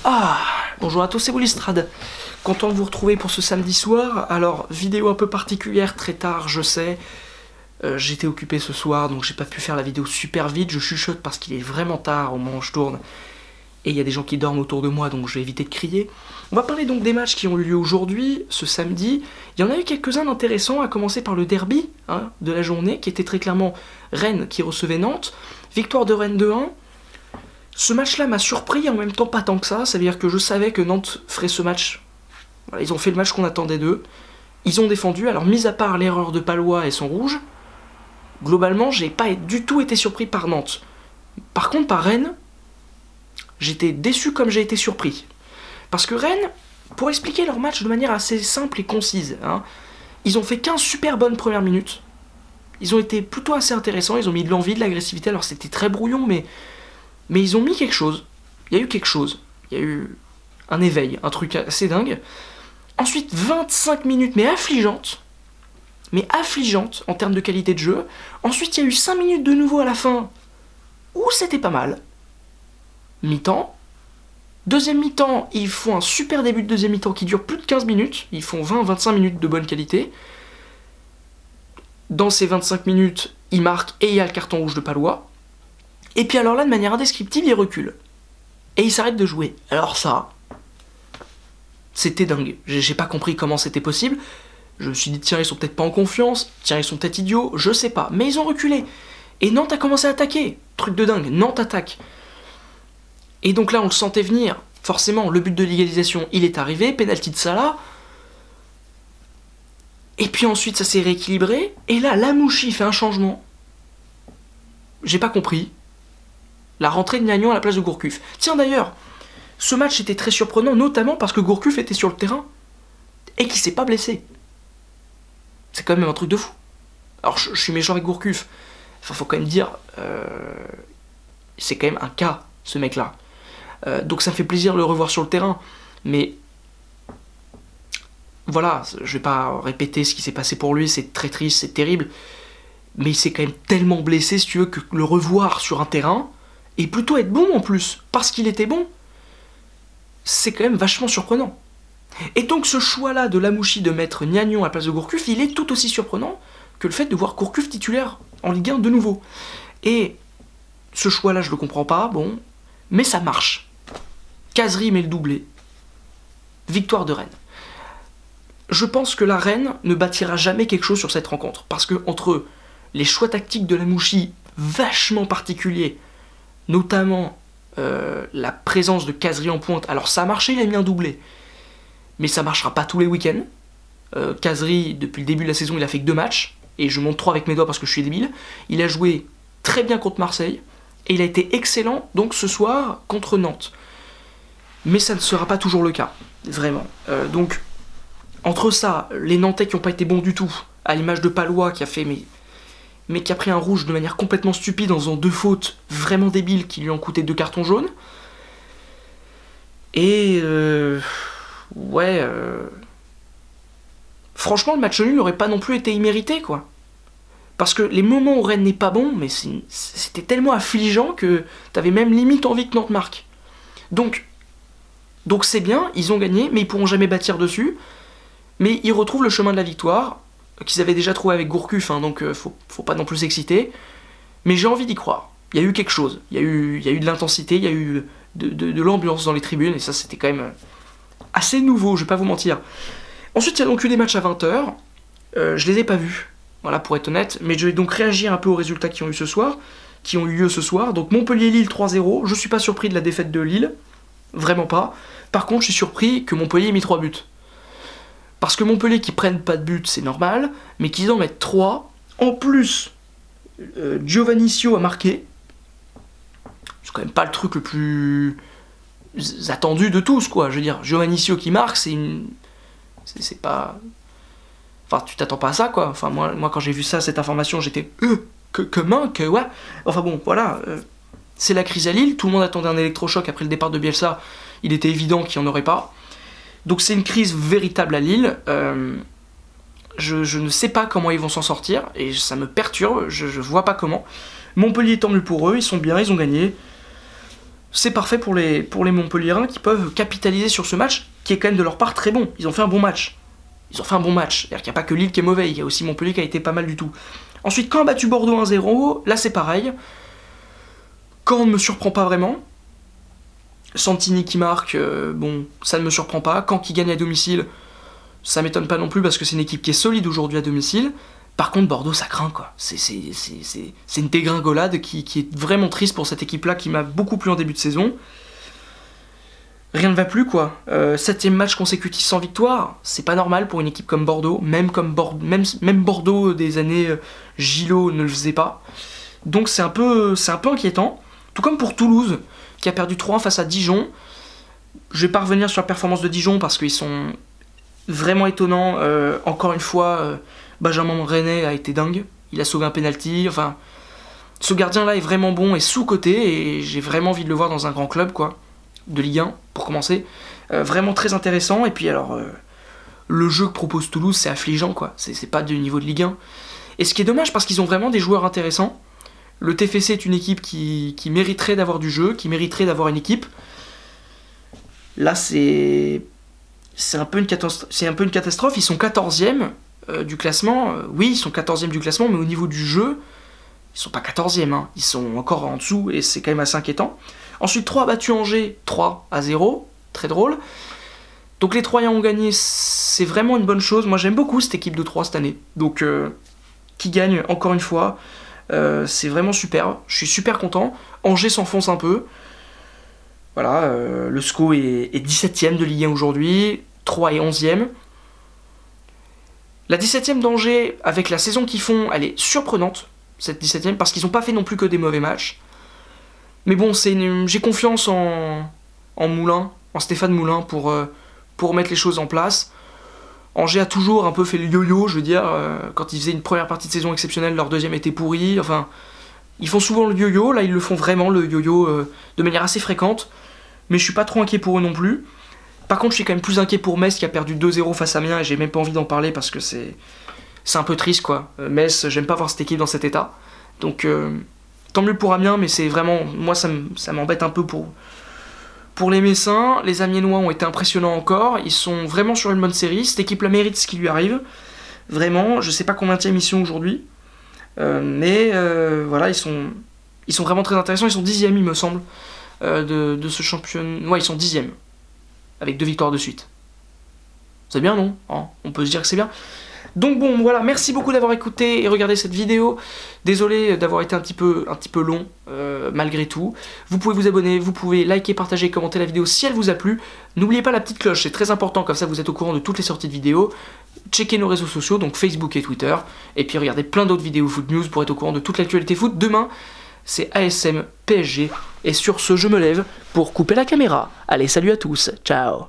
Ah, bonjour à tous, c'est Willystrad. Content de vous retrouver pour ce samedi soir. Alors, vidéo un peu particulière, très tard, je sais. J'étais occupé ce soir, donc j'ai pas pu faire la vidéo super vite. Je chuchote parce qu'il est vraiment tard au moment où je tourne. Et il y a des gens qui dorment autour de moi, donc je vais éviter de crier. On va parler donc des matchs qui ont eu lieu aujourd'hui, ce samedi. Il y en a eu quelques-uns intéressants, à commencer par le derby de la journée, qui était très clairement Rennes qui recevait Nantes. Victoire de Rennes 2-1. Ce match-là m'a surpris, en même temps pas tant que ça. Ça veut dire que je savais que Nantes ferait ce match. Voilà, ils ont fait le match qu'on attendait d'eux. Ils ont défendu, alors mis à part l'erreur de Palois et son rouge, globalement, j'ai pas du tout été surpris par Nantes. Par contre, par Rennes, j'étais déçu comme j'ai été surpris. Parce que Rennes, pour expliquer leur match de manière assez simple et concise, ils ont fait 15 super bonnes premières minutes. Ils ont été plutôt assez intéressants, ils ont mis de l'envie, de l'agressivité, alors c'était très brouillon, mais ils ont mis quelque chose. Il y a eu quelque chose. Il y a eu un éveil, un truc assez dingue. Ensuite, 25 minutes, mais affligeantes en termes de qualité de jeu. Ensuite, il y a eu 5 minutes de nouveau à la fin, où c'était pas mal. Mi-temps. Deuxième mi-temps, ils font un super début de deuxième mi-temps qui dure plus de 15 minutes. Ils font 20-25 minutes de bonne qualité. Dans ces 25 minutes, ils marquent et il y a le carton rouge de Palois. Et puis alors là, de manière indescriptible, ils reculent. Et ils s'arrêtent de jouer. Alors ça, c'était dingue. J'ai pas compris comment c'était possible. Je me suis dit, tiens, ils sont peut-être pas en confiance. Tiens, ils sont peut-être idiots. Je sais pas. Mais ils ont reculé. Et Nantes a commencé à attaquer. Truc de dingue. Nantes attaque. Et donc là, on le sentait venir. Forcément, le but de l'égalisation, il est arrivé. Penalty de Salah. Et puis ensuite, ça s'est rééquilibré. Et là, Lamouchi fait un changement. J'ai pas compris. La rentrée de Niagnon à la place de Gourcuff. Tiens d'ailleurs, ce match était très surprenant, notamment parce que Gourcuff était sur le terrain et qu'il s'est pas blessé. C'est quand même un truc de fou. Alors je suis méchant avec Gourcuff. Enfin, faut quand même dire, c'est quand même un cas, ce mec-là. Donc ça me fait plaisir de le revoir sur le terrain. Mais voilà, je vais pas répéter ce qui s'est passé pour lui, c'est très triste, c'est terrible. Mais il s'est quand même tellement blessé, si tu veux, que le revoir sur un terrain, et plutôt être bon en plus, parce qu'il était bon, c'est quand même vachement surprenant. Et donc ce choix-là de Lamouchi de mettre Niagnon à la place de Gourcuff, il est tout aussi surprenant que le fait de voir Gourcuff titulaire en Ligue 1 de nouveau. Et ce choix-là, je le comprends pas, bon, mais ça marche. Cazerie met le doublé. Victoire de Rennes. Je pense que la Rennes ne bâtira jamais quelque chose sur cette rencontre, parce que entre les choix tactiques de Lamouchi vachement particuliers, notamment la présence de Cazerie en pointe. Alors ça a marché, il a mis un doublé. Mais ça marchera pas tous les week-ends. Cazerie, depuis le début de la saison, il a fait que 2 matchs. Et je monte 3 avec mes doigts parce que je suis débile. Il a joué très bien contre Marseille. Et il a été excellent, donc ce soir, contre Nantes. Mais ça ne sera pas toujours le cas. Vraiment. Donc, entre ça, les Nantais qui n'ont pas été bons du tout, à l'image de Palois qui a fait... mais qui a pris un rouge de manière complètement stupide en faisant 2 fautes vraiment débiles qui lui ont coûté 2 cartons jaunes. Et franchement, le match nul n'aurait pas non plus été immérité, quoi. Parce que les moments où Rennes n'est pas bon, mais c'était tellement affligeant que t'avais même limite envie que Nantes marque. Donc c'est bien, ils ont gagné, mais ils pourront jamais bâtir dessus. Mais ils retrouvent le chemin de la victoire, qu'ils avaient déjà trouvé avec Gourcuff, donc faut pas non plus s'exciter. Mais j'ai envie d'y croire. Il y a eu quelque chose. Il y a eu de l'intensité, il y a eu de l'ambiance dans les tribunes, et ça c'était quand même assez nouveau, je vais pas vous mentir. Ensuite, il y a donc eu des matchs à 20h. Je les ai pas vus, voilà, pour être honnête, mais je vais donc réagir un peu aux résultats qui ont eu lieu ce soir. Donc Montpellier-Lille 3-0, je suis pas surpris de la défaite de Lille, vraiment pas. Par contre, je suis surpris que Montpellier ait mis 3 buts. Parce que Montpellier qui prennent pas de but, c'est normal, mais qu'ils en mettent 3. En plus, Giovannicio a marqué. C'est quand même pas le truc le plus attendu de tous, quoi. Je veux dire, Giovannicio qui marque, c'est pas... Enfin, tu t'attends pas à ça, quoi. Enfin, moi quand j'ai vu ça, cette information, j'étais... ouais. Enfin bon, voilà. C'est la crise à Lille, tout le monde attendait un électrochoc après le départ de Bielsa. Il était évident qu'il n'y en aurait pas. Donc c'est une crise véritable à Lille. Je ne sais pas comment ils vont s'en sortir, et ça me perturbe, je vois pas comment. Montpellier, tant mieux pour eux, ils sont bien, ils ont gagné. c'est parfait pour les Montpelliérains qui peuvent capitaliser sur ce match, qui est quand même de leur part très bon. Ils ont fait un bon match. C'est-à-dire qu'il n'y a pas que Lille qui est mauvais, il y a aussi Montpellier qui a été pas mal du tout. Ensuite, Caen a battu Bordeaux 1-0, là c'est pareil. Caen ne me surprend pas vraiment. Santini qui marque, bon, ça ne me surprend pas. Caen qui gagne à domicile, ça m'étonne pas non plus parce que c'est une équipe qui est solide aujourd'hui à domicile. Par contre, Bordeaux, ça craint, quoi. C'est une dégringolade qui est vraiment triste pour cette équipe-là, qui m'a beaucoup plu en début de saison. Rien ne va plus, quoi. 7ème match consécutif sans victoire, c'est pas normal pour une équipe comme Bordeaux. Même Bordeaux des années Gillot ne le faisait pas. Donc c'est un peu inquiétant. Tout comme pour Toulouse, qui a perdu 3-1 face à Dijon. Je vais pas revenir sur la performance de Dijon, parce qu'ils sont vraiment étonnants. Encore une fois... Benjamin René a été dingue, il a sauvé un penalty, enfin, ce gardien-là est vraiment bon et sous-coté, et j'ai vraiment envie de le voir dans un grand club, quoi, de Ligue 1, pour commencer. Vraiment très intéressant, et puis alors, le jeu que propose Toulouse, c'est affligeant, quoi, c'est pas du niveau de Ligue 1. Et ce qui est dommage, parce qu'ils ont vraiment des joueurs intéressants. Le TFC est une équipe qui mériterait d'avoir du jeu, qui mériterait d'avoir une équipe. Là, c'est un peu une catastrophe, ils sont 14e, du classement, oui, ils sont 14e du classement, mais au niveau du jeu, ils sont pas 14e, hein. Ils sont encore en dessous, et c'est quand même assez inquiétant. Ensuite, 3 a battu Angers, 3-0, très drôle. Donc les Troyens ont gagné, c'est vraiment une bonne chose. Moi j'aime beaucoup cette équipe de 3 cette année, donc qui gagne encore une fois, c'est vraiment super, je suis super content. Angers s'enfonce un peu, voilà, le SCO est 17e de Ligue 1 aujourd'hui, 3 est 11e. La 17e d'Angers, avec la saison qu'ils font, elle est surprenante, cette 17e, parce qu'ils n'ont pas fait non plus que des mauvais matchs. Mais bon, j'ai confiance en Moulin, en Stéphane Moulin, pour mettre les choses en place. Angers a toujours un peu fait le yo-yo, je veux dire, quand ils faisaient une première partie de saison exceptionnelle, leur deuxième était pourri, enfin... Ils font souvent le yo-yo, là ils le font vraiment, le yo-yo, de manière assez fréquente. Mais je suis pas trop inquiet pour eux non plus. Par contre, je suis quand même plus inquiet pour Metz qui a perdu 2-0 face à Amiens et j'ai même pas envie d'en parler parce que c'est un peu triste, quoi. Metz, j'aime pas voir cette équipe dans cet état. Donc, tant mieux pour Amiens, mais c'est vraiment... Moi, ça m'embête un peu pour les Messins. Les Amiénois ont été impressionnants encore. Ils sont vraiment sur une bonne série. Cette équipe-là mérite ce qui lui arrive. Vraiment, je sais pas combienième mission aujourd'hui. Mais voilà, ils sont vraiment très intéressants. Ils sont 10e, il me semble, de ce championnat. Ouais, ils sont 10e. Avec 2 victoires de suite. C'est bien, non? On peut se dire que c'est bien. Donc bon, voilà, merci beaucoup d'avoir écouté et regardé cette vidéo. Désolé d'avoir été un petit peu long, malgré tout. Vous pouvez vous abonner, vous pouvez liker, partager, commenter la vidéo si elle vous a plu. N'oubliez pas la petite cloche, c'est très important, comme ça vous êtes au courant de toutes les sorties de vidéos. Checkez nos réseaux sociaux, donc Facebook et Twitter. Et puis regardez plein d'autres vidéos Foot News pour être au courant de toute l'actualité foot. Demain, c'est ASM PSG. Et sur ce, je me lève pour couper la caméra. Allez, salut à tous, ciao.